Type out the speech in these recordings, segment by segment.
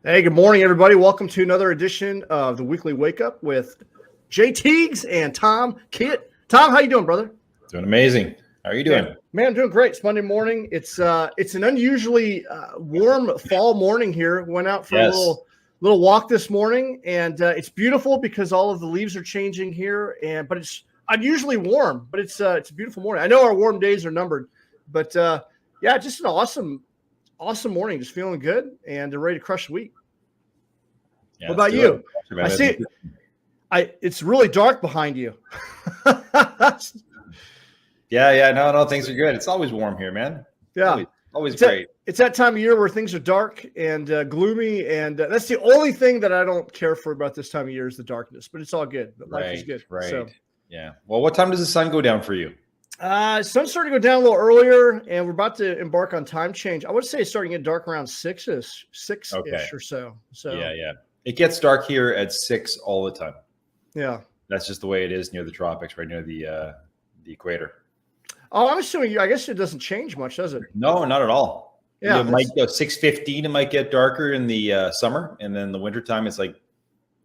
Hey, good morning, everybody. Welcome to another edition of the Weekly Wake Up with Jay Teagues and Tom Kitt. Tom, how you doing, brother? Doing amazing. How are you doing? Man, I'm doing great. It's Monday morning. It's an unusually warm fall morning here. Went out for a little walk this morning, and it's beautiful because all of the leaves are changing here. But it's unusually warm. But it's a beautiful morning. I know our warm days are numbered, but yeah, just an awesome morning. Just feeling good and ready to crush the week. Yeah, what about you? I see. It's really dark behind you. Yeah. No, things are good. It's always warm here, man. Yeah, always great. It's that time of year where things are dark and gloomy, and that's the only thing that I don't care for about this time of year is the darkness. But it's all good. Life is good. Right. So, yeah. Well, what time does the sun go down for you? Sun's starting to go down a little earlier, and we're about to embark on time change. I would say it's starting to get dark around six-ish or so. So yeah. It gets dark here at 6 all the time. Yeah. That's just the way it is near the tropics, right near the equator. Oh, I'm assuming I guess it doesn't change much, does it? No, not at all. Yeah. It might go 6:15. It might get darker in the summer, and then the wintertime it's like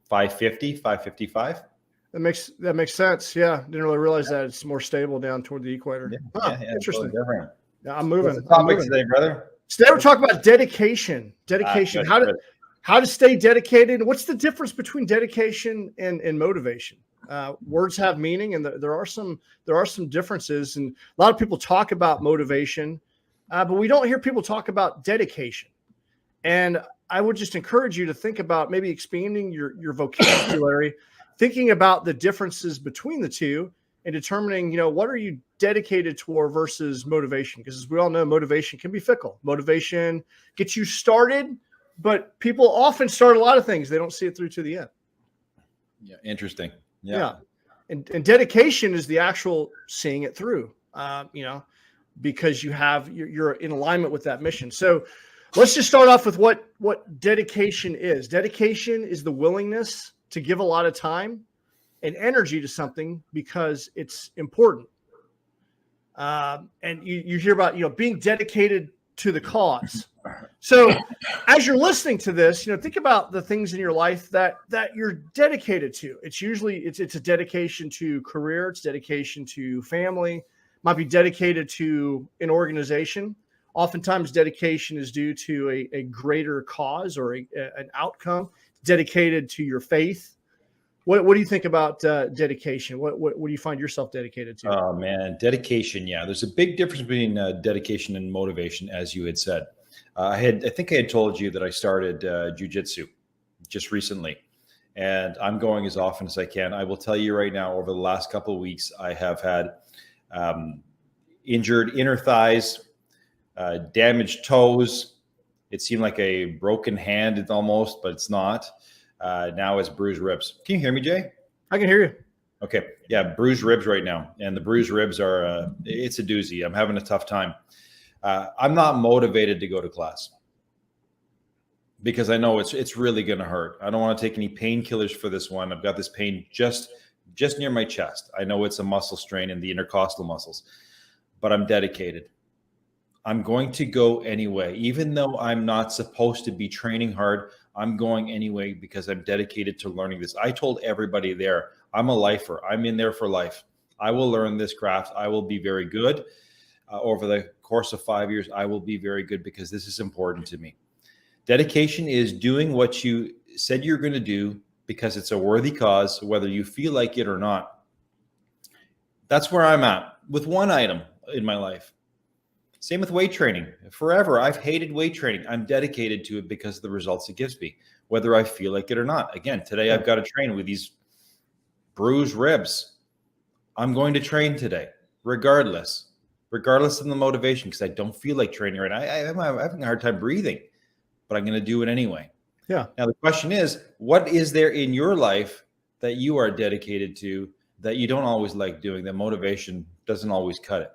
5:50, 5:55. That makes sense. Yeah. Didn't really realize that it's more stable down toward the equator. Yeah, interesting. Totally yeah, I'm moving. What's the topic today, brother? Today we're talking about dedication. Dedication. How to stay dedicated. What's the difference between dedication and motivation? Words have meaning, and there are some differences. And a lot of people talk about motivation, but we don't hear people talk about dedication. And I would just encourage you to think about maybe expanding your vocabulary, thinking about the differences between the two, and determining, what are you dedicated toward versus motivation? Because as we all know, motivation can be fickle. Motivation gets you started, but people often start a lot of things. They don't see it through to the end. Yeah. Interesting. Yeah. And dedication is the actual seeing it through, because you're in alignment with that mission. So let's just start off with what dedication is. Dedication is the willingness to give a lot of time and energy to something because it's important. And you hear about, being dedicated to the cause. So as you're listening to this, think about the things in your life that you're dedicated to. It's usually it's a dedication to career. It's dedication to family, might be dedicated to an organization. Oftentimes dedication is due to a greater cause or an outcome. It's dedicated to your faith. What do you think about dedication? What do you find yourself dedicated to? Oh man, dedication. Yeah, there's a big difference between dedication and motivation, as you had said. I think I had told you that I started jiu-jitsu just recently, and I'm going as often as I can. I will tell you right now, over the last couple of weeks, I have had injured inner thighs, damaged toes. It seemed like a broken hand almost, but it's not. Now it's bruised ribs. Can you hear me, Jay? I can hear you. Okay. Yeah. Bruised ribs right now. And the bruised ribs are, it's a doozy. I'm having a tough time. I'm not motivated to go to class because I know it's really going to hurt. I don't want to take any painkillers for this one. I've got this pain just near my chest. I know it's a muscle strain in the intercostal muscles, but I'm dedicated. I'm going to go anyway, even though I'm not supposed to be training hard. I'm going anyway because I'm dedicated to learning this. I told everybody there, I'm a lifer. I'm in there for life. I will learn this craft. I will be very good. Over the course of 5 years, I will be very good because this is important to me. Dedication is doing what you said you're going to do because it's a worthy cause, whether you feel like it or not. That's where I'm at with one item in my life. Same with weight training. Forever, I've hated weight training. I'm dedicated to it because of the results it gives me, whether I feel like it or not. Again, today I've got to train with these bruised ribs. I'm going to train today, regardless of the motivation, because I don't feel like training right now. I'm having a hard time breathing, but I'm going to do it anyway. Yeah. Now, the question is, what is there in your life that you are dedicated to that you don't always like doing? That motivation doesn't always cut it.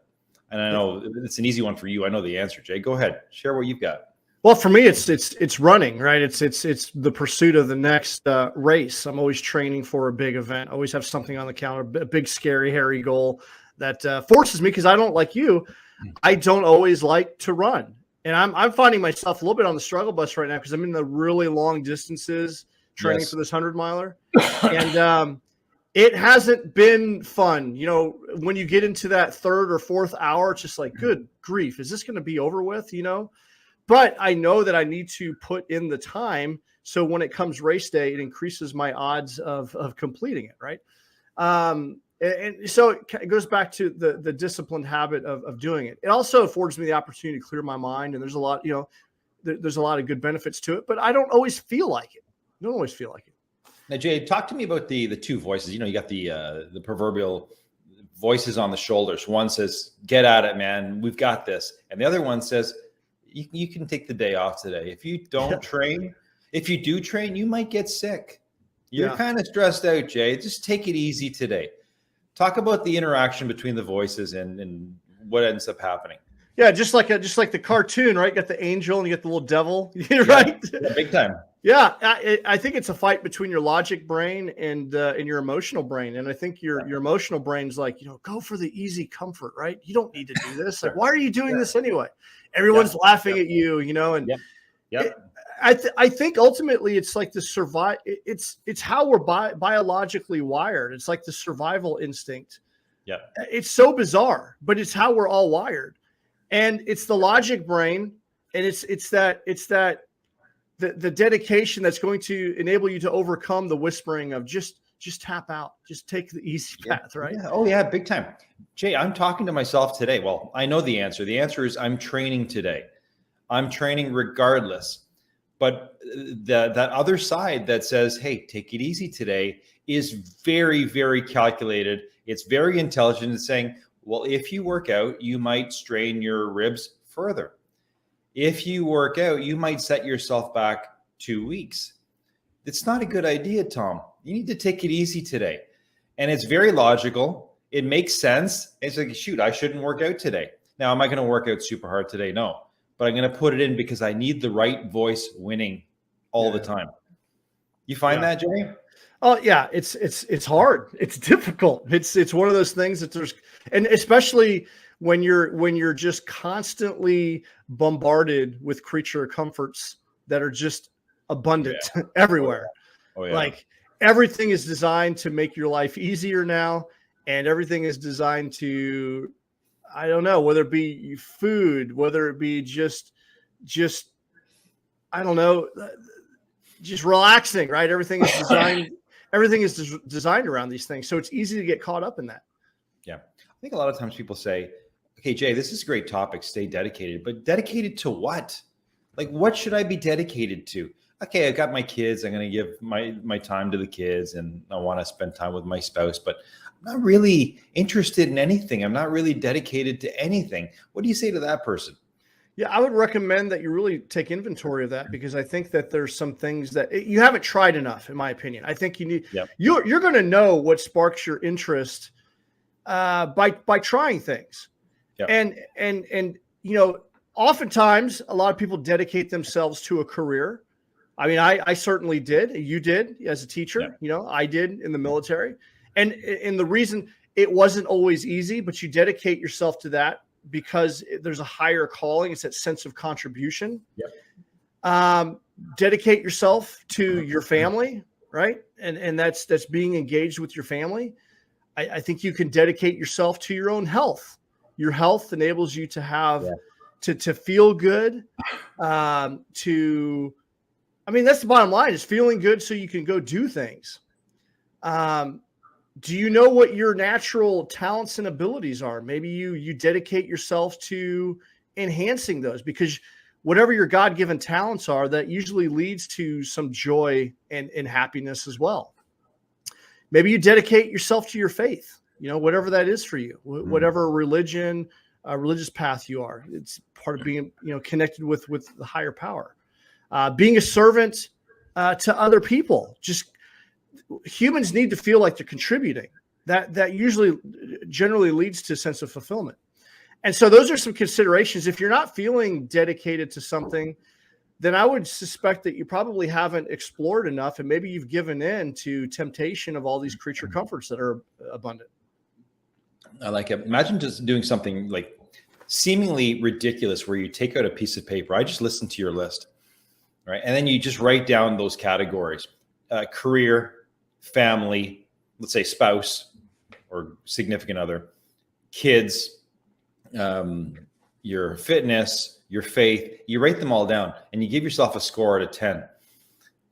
And I know it's an easy one for you. I know the answer, Jay. Go ahead. Share what you've got. Well, for me, it's running, right? It's the pursuit of the next race. I'm always training for a big event. I always have something on the calendar, a big, scary, hairy goal that forces me, because I don't, like you, I don't always like to run. And I'm finding myself a little bit on the struggle bus right now because I'm in the really long distances training for this 100-miler. And it hasn't been fun. You know, when you get into that third or fourth hour, it's just like, good grief, is this going to be over with, you know? But I know that I need to put in the time. So when it comes race day, it increases my odds of completing it, right? And so it goes back to the disciplined habit of doing it. It also affords me the opportunity to clear my mind. And there's a lot, you know, there's a lot of good benefits to it, but I don't always feel like it. I don't always feel like it. Now, Jay, talk to me about the two voices. You know, you got the proverbial voices on the shoulders. One says, "Get at it, man. We've got this." And the other one says, you can take the day off today. If you don't train, if you do train, you might get sick. You're kind of stressed out, Jay. Just take it easy today. Talk about the interaction between the voices and what ends up happening. Yeah, just like the cartoon, right? You got the angel and you got the little devil, right? Yeah, big time. Yeah, I think it's a fight between your logic brain and your emotional brain, and I think your emotional brain's like, you know, go for the easy comfort, right? You don't need to do this. Like, why are you doing this anyway? Everyone's laughing at you, you know, and I think ultimately it's like the survive. It's how we're biologically wired. It's like the survival instinct. Yeah, it's so bizarre, but it's how we're all wired, and it's the logic brain, and it's that the dedication that's going to enable you to overcome the whispering of just tap out, just take the easy path, right? Yeah. Oh yeah, big time. Jay, I'm talking to myself today. Well, I know the answer. The answer is I'm training today. I'm training regardless. But that other side that says, hey, take it easy today is very, very calculated. It's very intelligent in saying, well, if you work out, you might strain your ribs further. If you work out, you might set yourself back 2 weeks. It's not a good idea, Tom. You need to take it easy today. And it's very logical. It makes sense. It's like, shoot, I shouldn't work out today. Now, am I going to work out super hard today? No. But I'm going to put it in because I need the right voice winning all the time. You find that, Jay? Oh yeah, it's hard. It's difficult. It's one of those things that there's, and especially when you're just constantly bombarded with creature comforts that are just abundant everywhere. Oh, yeah. Like everything is designed to make your life easier now, and everything is designed to, I don't know, whether it be food, whether it be just I don't know, just relaxing, right? Everything is designed. Everything is designed around these things, so it's easy to get caught up in that. Yeah, I think a lot of times people say, "Okay, Jay, this is a great topic. Stay dedicated, but dedicated to what? Like, what should I be dedicated to? Okay, I've got my kids. I'm going to give my time to the kids, and I want to spend time with my spouse, but I'm not really interested in anything. I'm not really dedicated to anything." What do you say to that person? Yeah, I would recommend that you really take inventory of that, because I think that there's some things that you haven't tried enough, in my opinion. I think you need, you're going to know what sparks your interest by trying things. Yep. And, you know, oftentimes a lot of people dedicate themselves to a career. I mean, I certainly did. You did as a teacher, you know, I did in the military. And the reason it wasn't always easy, but you dedicate yourself to that because there's a higher calling. It's that sense of contribution. Dedicate yourself to your family, right? And that's being engaged with your family. I think you can dedicate yourself to your own health. Your health enables you to have to feel good. I mean, that's the bottom line, is feeling good so you can go do things. Do you know what your natural talents and abilities are? Maybe you dedicate yourself to enhancing those, because whatever your God-given talents are, that usually leads to some joy and happiness as well. Maybe you dedicate yourself to your faith, you know, whatever that is for you, whatever religion, religious path you are. It's part of being, you know, connected with the higher power. Being a servant to other people. Just humans need to feel like they're contributing. That usually generally leads to a sense of fulfillment. And so those are some considerations. If you're not feeling dedicated to something, then I would suspect that you probably haven't explored enough, and maybe you've given in to temptation of all these creature comforts that are abundant. I like it. Imagine just doing something like seemingly ridiculous where you take out a piece of paper. I just listen to your list, right? And then you just write down those categories: career, family, let's say spouse or significant other, kids, your fitness, your faith. You write them all down and you give yourself a score out of 10,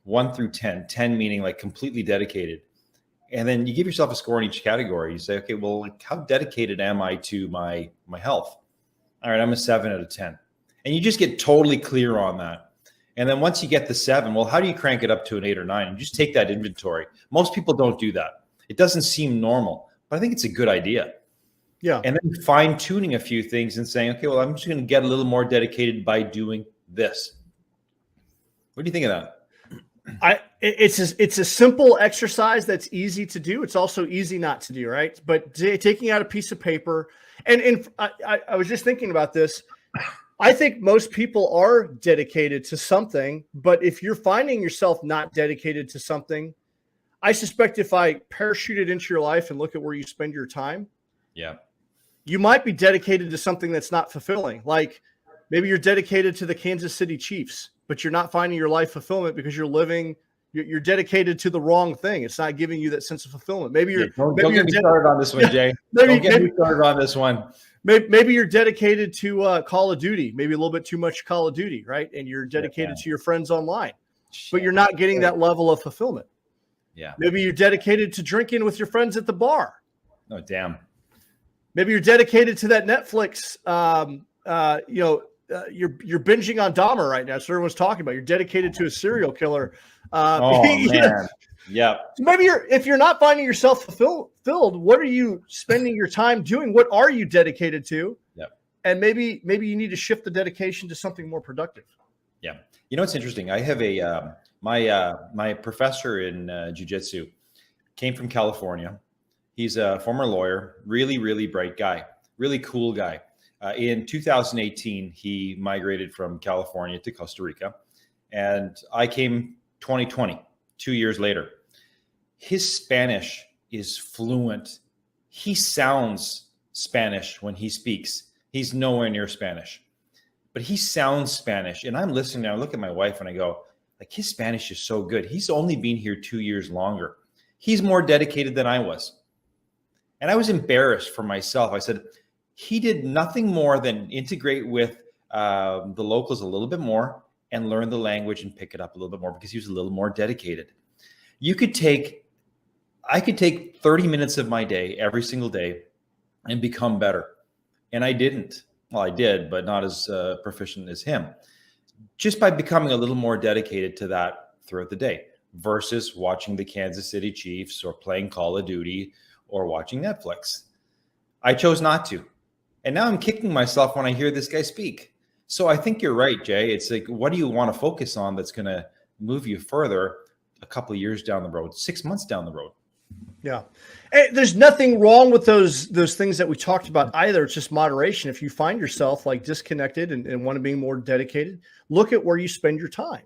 1 through 10, 10 meaning like completely dedicated. And then you give yourself a score in each category. You say, okay, well, like, how dedicated am I to my health? All right, I'm a 7 out of 10. And you just get totally clear on that. And then once you get the 7, well, how do you crank it up to an 8 or 9? And just take that inventory. Most people don't do that. It doesn't seem normal, but I think it's a good idea. Yeah. And then fine tuning a few things and saying, okay, well, I'm just going to get a little more dedicated by doing this. What do you think of that? It's a simple exercise that's easy to do. It's also easy not to do, right? But taking out a piece of paper, and I was just thinking about this. I think most people are dedicated to something, but if you're finding yourself not dedicated to something, I suspect if I parachuted into your life and look at where you spend your time, yeah, you might be dedicated to something that's not fulfilling. Like maybe you're dedicated to the Kansas City Chiefs, but you're not finding your life fulfillment because you're dedicated to the wrong thing. It's not giving you that sense of fulfillment. Maybe you're don't get me started on this one, Jay. Don't get me started on this one. Maybe you're dedicated to Call of Duty, maybe a little bit too much Call of Duty, right? And you're dedicated to your friends online, but you're not getting that level of fulfillment. Yeah. Maybe you're dedicated to drinking with your friends at the bar. Oh, damn. Maybe you're dedicated to that Netflix. You're binging on Dahmer right now. So everyone's talking about. You're dedicated to a serial killer. Man. Yeah. Maybe if you're not finding yourself fulfilled, what are you spending your time doing? What are you dedicated to? Yeah. And maybe you need to shift the dedication to something more productive. Yeah. You know, it's interesting. I have my professor in jiu-jitsu came from California. He's a former lawyer, really, really bright guy, really cool guy. In 2018, he migrated from California to Costa Rica, and I came 2020, 2 years later. His Spanish is fluent. He sounds Spanish when he speaks. He's nowhere near Spanish, but he sounds Spanish. And I'm listening now, I look at my wife and I go, like, his Spanish is so good. He's only been here 2 years longer. He's more dedicated than I was. And I was embarrassed for myself. I said, he did nothing more than integrate with the locals a little bit more and learn the language and pick it up a little bit more because he was a little more dedicated. I could take 30 minutes of my day every single day and become better. And I didn't. Well, I did, but not as proficient as him. Just by becoming a little more dedicated to that throughout the day versus watching the Kansas City Chiefs or playing Call of Duty or watching Netflix. I chose not to. And now I'm kicking myself when I hear this guy speak. So I think you're right, Jay. It's like, what do you want to focus on that's going to move you further a couple of years down the road, 6 months down the road? Yeah. And there's nothing wrong with those things that we talked about either. It's just moderation. If you find yourself like disconnected and want to be more dedicated, look at where you spend your time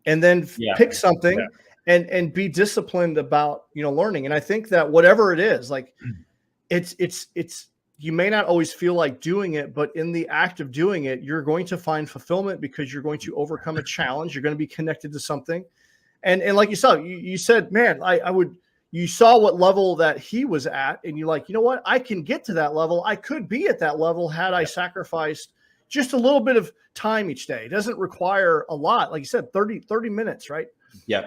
and then pick something and be disciplined about, learning. And I think that whatever it is, like it's you may not always feel like doing it, but in the act of doing it, you're going to find fulfillment because you're going to overcome a challenge. You're going to be connected to something. And like you said, man, you saw what level that he was at and you're like, you know what, I can get to that level. I could be at that level had I sacrificed just a little bit of time each day. It doesn't require a lot. Like you said, 30 minutes, right? Yeah,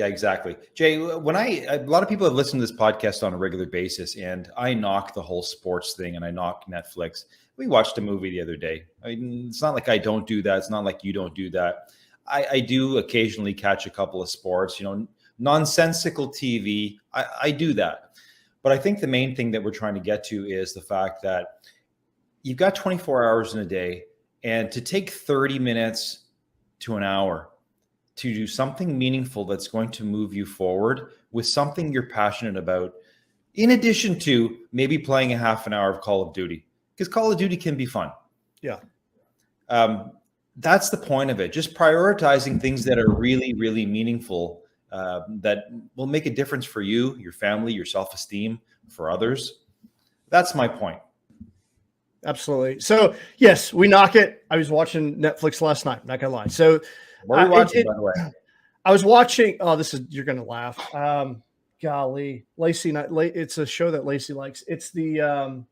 exactly. Jay, a lot of people have listened to this podcast on a regular basis, and I knock the whole sports thing and I knock Netflix. We watched a movie the other day. I mean, it's not like I don't do that. It's not like you don't do that. I do occasionally catch a couple of sports, nonsensical TV. I do that. But I think the main thing that we're trying to get to is the fact that you've got 24 hours in a day, and to take 30 minutes to an hour to do something meaningful that's going to move you forward with something you're passionate about, in addition to maybe playing a half an hour of Call of Duty, because Call of Duty can be fun. Yeah. That's the point of it. Just prioritizing things that are really, really meaningful, that will make a difference for you, your family, your self-esteem, for others. That's my point. Absolutely. So yes, we knock it. I was watching Netflix last night. Not gonna lie. So What are we watching, by the way? I was watching. Oh, you're gonna laugh. Golly, Lacey. It's a show that Lacey likes. It's the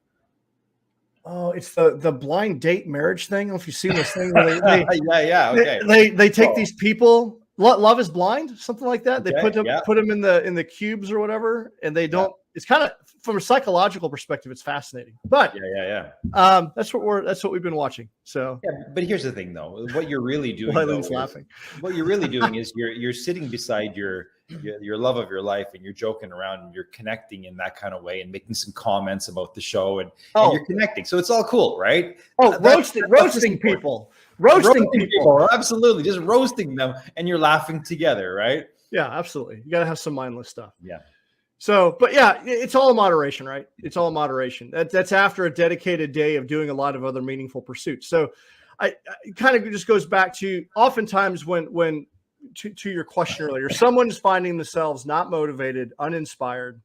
it's the blind date marriage thing. I don't know if you've seen this thing. Where Okay. They take these people. Love is Blind, something like that. They put them in the cubes or whatever, and they don't. It's kind of, from a psychological perspective, it's fascinating. But that's what we've been watching. So but here's the thing, though. What you're really doing, laughing. What you're really doing is you're sitting beside your love of your life, and you're joking around, and you're connecting in that kind of way, and making some comments about the show, and you're connecting. So it's all cool, right? Roasting people. Roasting people. Absolutely. Just roasting them, and you're laughing together, right? Yeah, absolutely. You got to have some mindless stuff. Yeah. So, but yeah, it's all in moderation, right? It's all in moderation. That's after a dedicated day of doing a lot of other meaningful pursuits. So I kind of just goes back to, oftentimes when to your question earlier, someone's finding themselves not motivated, uninspired.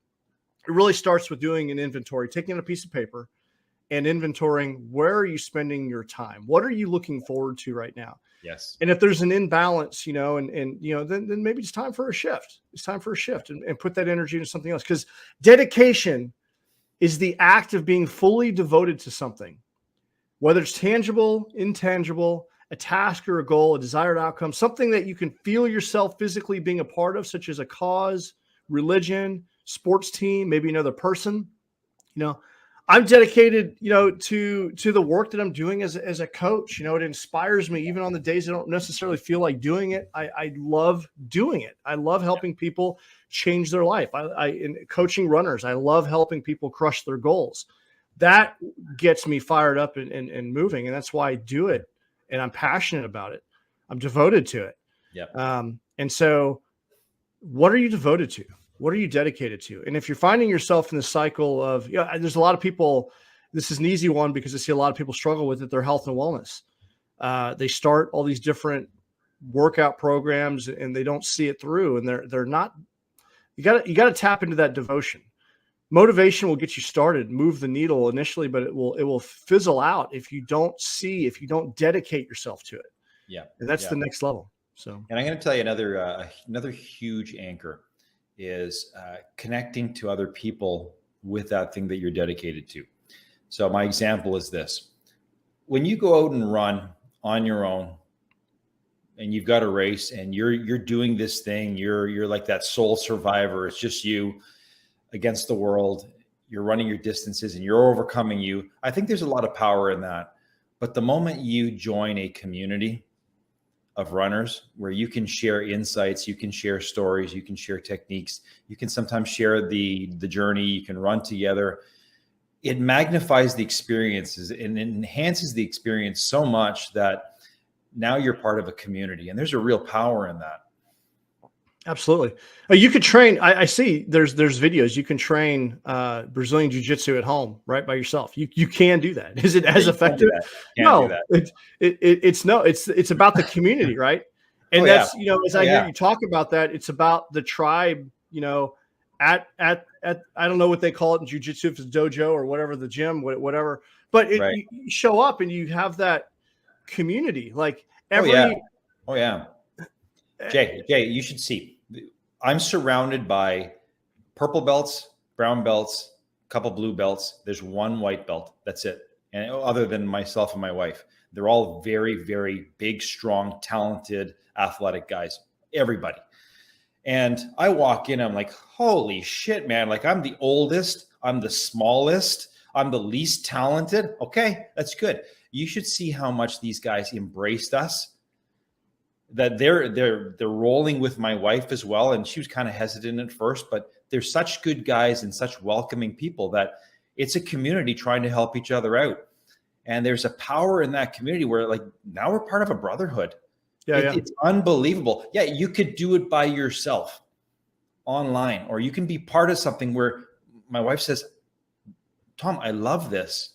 It really starts with doing an inventory, taking a piece of paper and inventorying, where are you spending your time? What are you looking forward to right now? Yes. And if there's an imbalance, then maybe it's time for a shift. It's time for a shift and put that energy into something else. Because dedication is the act of being fully devoted to something, whether it's tangible, intangible, a task or a goal, a desired outcome, something that you can feel yourself physically being a part of, such as a cause, religion, sports team, maybe another person. I'm dedicated, to the work that I'm doing as a coach. It inspires me even on the days I don't necessarily feel like doing it. I love doing it. I love helping people change their life. In coaching runners, I love helping people crush their goals. That gets me fired up and moving. And that's why I do it. And I'm passionate about it. I'm devoted to it. Yeah. And so what are you devoted to? What are you dedicated to? And if you're finding yourself in the cycle of, there's a lot of people, this is an easy one because I see a lot of people struggle with it, their health and wellness. They start all these different workout programs and they don't see it through, and they're not, you got to tap into that devotion. Motivation will get you started, move the needle initially, but it will fizzle out if you don't dedicate yourself to it. Yeah. And that's the next level. So, and I'm going to tell you another huge anchor is connecting to other people with that thing that you're dedicated to. So my example is this: when you go out and run on your own and you've got a race and you're doing this thing, you're like that sole survivor. It's just you against the world. You're running your distances and you're overcoming you. I think there's a lot of power in that. But the moment you join a community of runners where you can share insights, you can share stories, you can share techniques, you can sometimes share the journey, you can run together, it magnifies the experiences and enhances the experience so much that now you're part of a community, and there's a real power in that. Absolutely. You could train. I see there's videos. You can train Brazilian Jiu-Jitsu at home, right, by yourself. You can do that. Is it as effective? No, it's about the community, right? And that's, as I hear you talk about that, it's about the tribe, at I don't know what they call it in Jiu-Jitsu, if it's dojo or whatever, the gym, whatever. But you show up and you have that community, like every. Oh yeah. Jay, you should see. I'm surrounded by purple belts, brown belts, a couple blue belts. There's one white belt. That's it. And other than myself and my wife, they're all very, very big, strong, talented, athletic guys. Everybody. And I walk in, I'm like, holy shit, man. Like, I'm the oldest. I'm the smallest. I'm the least talented. Okay, that's good. You should see how much these guys embraced us. That they're rolling with my wife as well. And she was kind of hesitant at first, but they're such good guys and such welcoming people that it's a community trying to help each other out. And there's a power in that community where, like, now we're part of a brotherhood. It's unbelievable. Yeah, you could do it by yourself online, or you can be part of something where my wife says, Tom, I love this.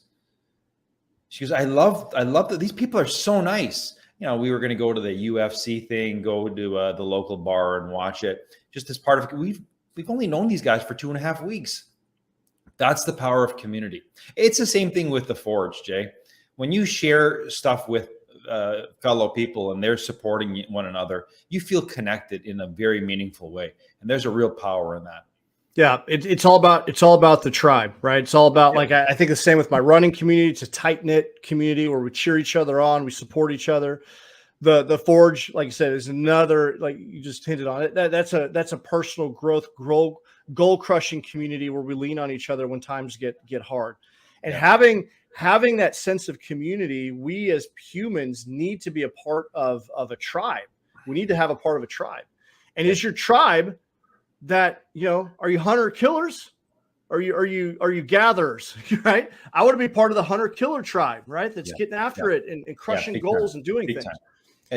She goes, I love that these people are so nice. We were going to go to the UFC thing, go to the local bar and watch it. Just as part of it, we've only known these guys for 2.5 weeks, That's the power of community. It's the same thing with the Forge, Jay. When you share stuff with fellow people and they're supporting one another, you feel connected in a very meaningful way. And there's a real power in that. Yeah, it's all about the tribe, right? It's all about like I think the same with my running community. It's a tight knit community where we cheer each other on, we support each other. The Forge, like you said, is another, like you just hinted on it. That's a personal growth, goal crushing community where we lean on each other when times get hard. And having that sense of community, we as humans need to be a part of a tribe. We need to have a part of a tribe. And is your tribe that, are you hunter killers? Are you gatherers? Right? I want to be part of the hunter killer tribe, right? That's getting after it and crushing goals time. and doing Big things. Time.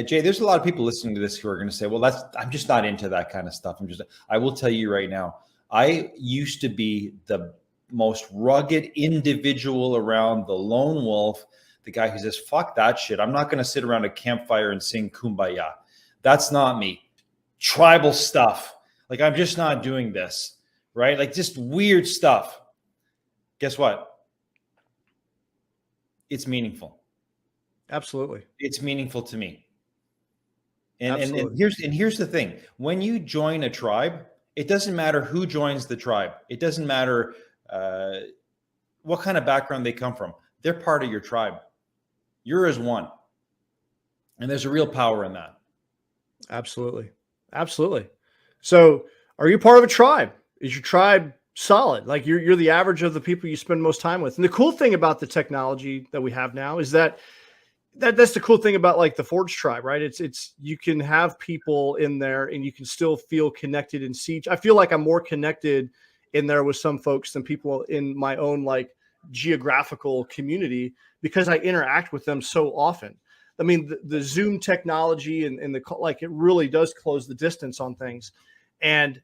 Jay, there's a lot of people listening to this who are going to say, well, I'm just not into that kind of stuff. I will tell you right now, I used to be the most rugged individual around, the lone wolf, the guy who says, fuck that shit. I'm not going to sit around a campfire and sing Kumbaya. That's not me. Tribal stuff. Like, I'm just not doing this, right? Like, just weird stuff. Guess what? It's meaningful. Absolutely. It's meaningful to me. And here's the thing. When you join a tribe, it doesn't matter who joins the tribe. It doesn't matter what kind of background they come from. They're part of your tribe. You're as one. And there's a real power in that. Absolutely. Absolutely. So are you part of a tribe? Is your tribe solid? Like you're the average of the people you spend most time with. And the cool thing about the technology that we have now is that's the cool thing about like the Forge tribe, right? It's you can have people in there and you can still feel connected and see. I feel like I'm more connected in there with some folks than people in my own like geographical community because I interact with them so often. I mean, the Zoom technology and the like, it really does close the distance on things. And,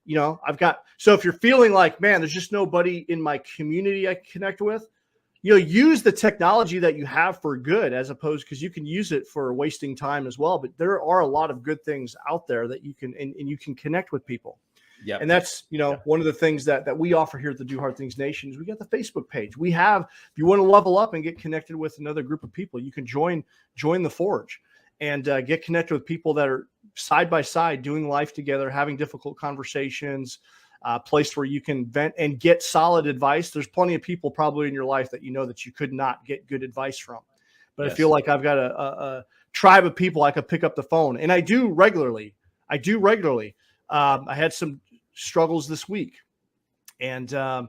so if you're feeling like, man, there's just nobody in my community I can connect with, use the technology that you have for good, as opposed, because you can use it for wasting time as well. But there are a lot of good things out there that you can, and you can connect with people. Yeah. And that's, one of the things that we offer here at the Do Hard Things Nation is we got the Facebook page. We have, if you want to level up and get connected with another group of people, you can join the Forge and get connected with people that are side by side doing life together, having difficult conversations, place where you can vent and get solid advice. There's plenty of people probably in your life that that you could not get good advice from. But yes. I feel like I've got a tribe of people I could pick up the phone, and I do regularly. I had some struggles this week, and I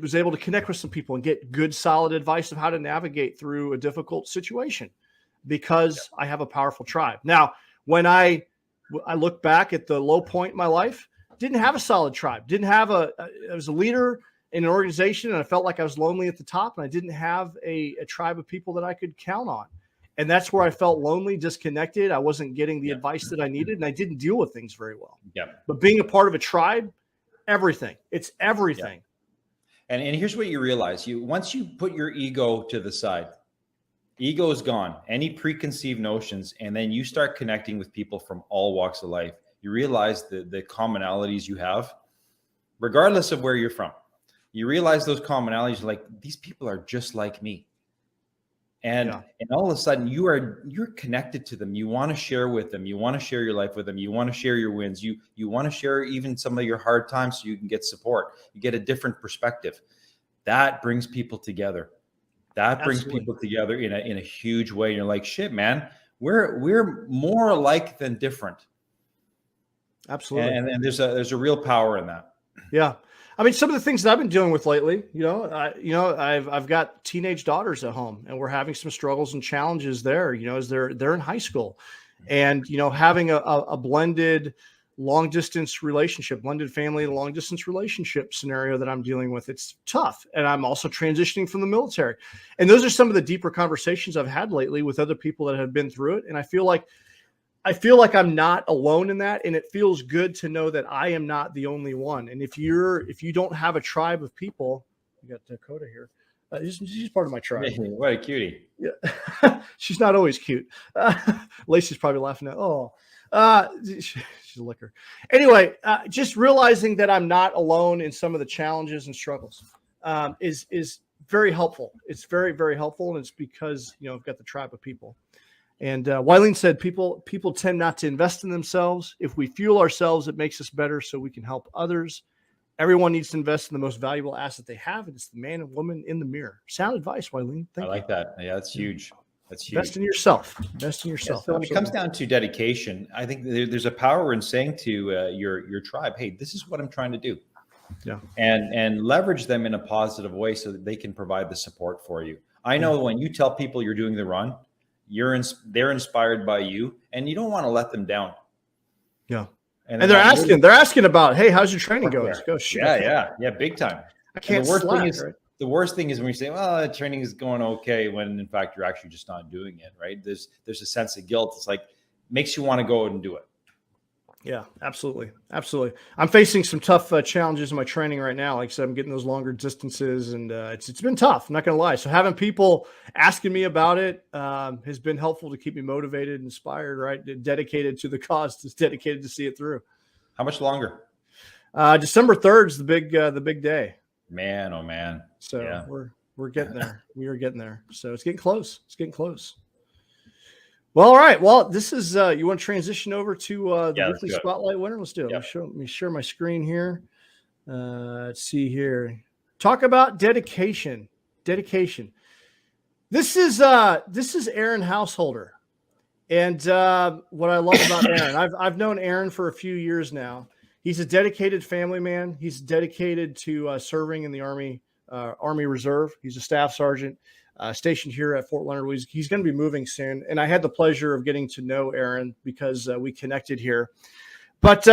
was able to connect with some people and get good, solid advice of how to navigate through a difficult situation because I have a powerful tribe. Now, when I look back at the low point in my life, didn't have a solid tribe, I was a leader in an organization and I felt like I was lonely at the top and I didn't have a tribe of people that I could count on. And that's where I felt lonely, disconnected. I wasn't getting the advice that I needed and I didn't deal with things very well. Yeah. But being a part of a tribe, everything. It's everything. Yeah. And here's what you realize. Once you put your ego to the side, ego is gone, any preconceived notions, and then you start connecting with people from all walks of life. You realize the commonalities you have, regardless of where you're from. You realize those commonalities, like these people are just like me. And all of a sudden you're connected to them. You want to share with them. You want to share your life with them. You want to share your wins. You want to share even some of your hard times so you can get support. You get a different perspective. That brings people together. That brings people together in a huge way. You're like, shit, man, we're more alike than different. Absolutely. And there's a real power in that. Yeah. I mean, some of the things that I've been dealing with lately, I've got teenage daughters at home and we're having some struggles and challenges there, as they're in high school and, having a blended long distance relationship, blended family, long distance relationship scenario that I'm dealing with. It's tough. And I'm also transitioning from the military. And those are some of the deeper conversations I've had lately with other people that have been through it. And I feel like I'm not alone in that. And it feels good to know that I am not the only one. And if you don't have a tribe of people, you got Dakota here, She's part of my tribe. What a cutie. Yeah. She's not always cute. Lacey's probably laughing at, she's a licker. Anyway, just realizing that I'm not alone in some of the challenges and struggles is very helpful. It's very, very helpful. And it's because, I've got the tribe of people. And Wileen said, people tend not to invest in themselves. If we fuel ourselves, it makes us better so we can help others. Everyone needs to invest in the most valuable asset they have, and it's the man and woman in the mirror. Sound advice, Wileen. I like that. Yeah, that's huge. That's huge. Invest in yourself. Invest in yourself. Yeah, so when it comes down to dedication, I think there's a power in saying to your tribe, "Hey, this is what I'm trying to do." Yeah. And leverage them in a positive way so that they can provide the support for you. I know when you tell people you're doing the run, they're inspired by you, and you don't want to let them down. Yeah. And they're asking about, hey, how's your training going? Go, shit. Yeah, big time. I can't. The worst thing is when you say, well, the training is going okay, when in fact you're actually just not doing it, right? There's a sense of guilt. It's like makes you want to go out and do it. Yeah, absolutely. Absolutely. I'm facing some tough challenges in my training right now. Like I said, I'm getting those longer distances, and it's been tough. I'm not going to lie. So having people asking me about it has been helpful to keep me motivated, inspired, right? Dedicated to the cause, just dedicated to see it through. How much longer? December 3rd is the big day. Man, oh man. So yeah. We're getting there. We are getting there. So it's getting close. It's getting close. Well, all right. Well, this is you want to transition over to the weekly spotlight winner? Let's do it. Yep. Let me share my screen here. Let's see here. Talk about dedication. Dedication. This is Aaron Householder. And what I love about Aaron, I've known Aaron for a few years now. He's a dedicated family man. He's dedicated to serving in the Army Reserve. He's a staff sergeant stationed here at Fort Leonard. He's going to be moving soon. And I had the pleasure of getting to know Aaron because we connected here. But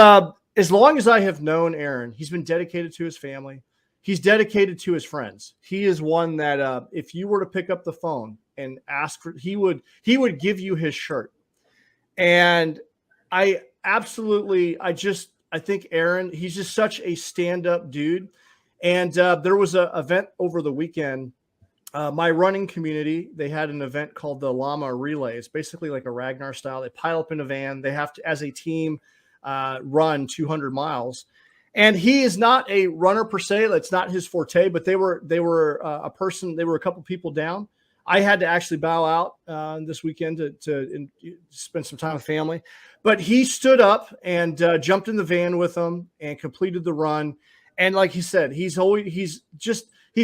as long as I have known Aaron, he's been dedicated to his family. He's dedicated to his friends. He is one that if you were to pick up the phone and ask for, he would give you his shirt. And I think Aaron, he's just such a stand-up dude. And there was an event over the weekend. My running community, they had an event called the Llama Relay. It's basically like a Ragnar style. They pile up in a van. They have to, as a team, run 200 miles. And he is not a runner per se. That's not his forte, but they were a person. They were a couple people down. I had to actually bow out this weekend to spend some time with family. But he stood up and jumped in the van with them and completed the run. And like he said, he's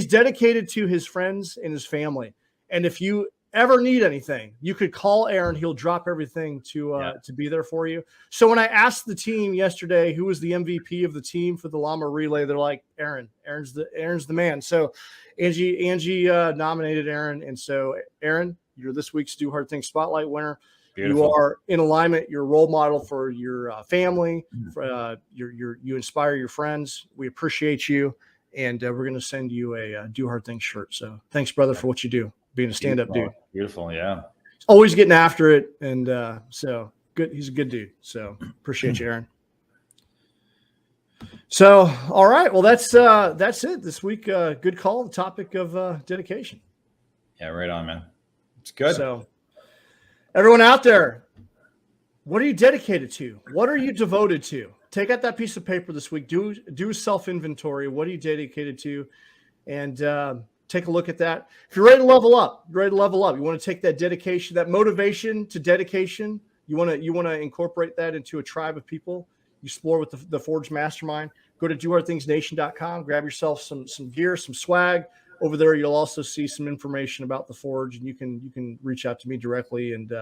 dedicated to his friends and his family. And if you ever need anything, you could call Aaron. He'll drop everything to be there for you. So when I asked the team yesterday who was the MVP of the team for the Llama Relay, they're like, Aaron's the man. So Angie nominated Aaron. And so Aaron, you're this week's Do Hard Things Spotlight winner. Beautiful. You are in alignment. You're a role model for your family. You inspire your friends. We appreciate you. And we're going to send you a Do Hard Things shirt. So thanks, brother, for what you do, being a stand-up dude. Beautiful, yeah. Always getting after it. And so good. He's a good dude. So appreciate you, Aaron. So, all right. Well, that's it this week. Good call. The topic of dedication. Yeah, right on, man. It's good. So everyone out there, what are you dedicated to? What are you devoted to? Take out that piece of paper this week. Do a self-inventory. What are you dedicated to? And take a look at that. If you're ready to level up, you want to take that dedication, that motivation to dedication. You want to incorporate that into a tribe of people. You explore with the Forge Mastermind. Go to dohardthingsnation.com. Grab yourself some gear, some swag. Over there, you'll also see some information about the Forge, and you can reach out to me directly and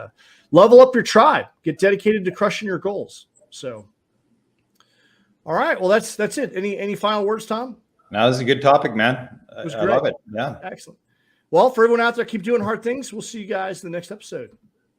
level up your tribe. Get dedicated to crushing your goals. So, all right. Well, that's it. Any final words, Tom? No, this is a good topic, man. It was I love it. Yeah. Excellent. Well, for everyone out there, keep doing hard things. We'll see you guys in the next episode.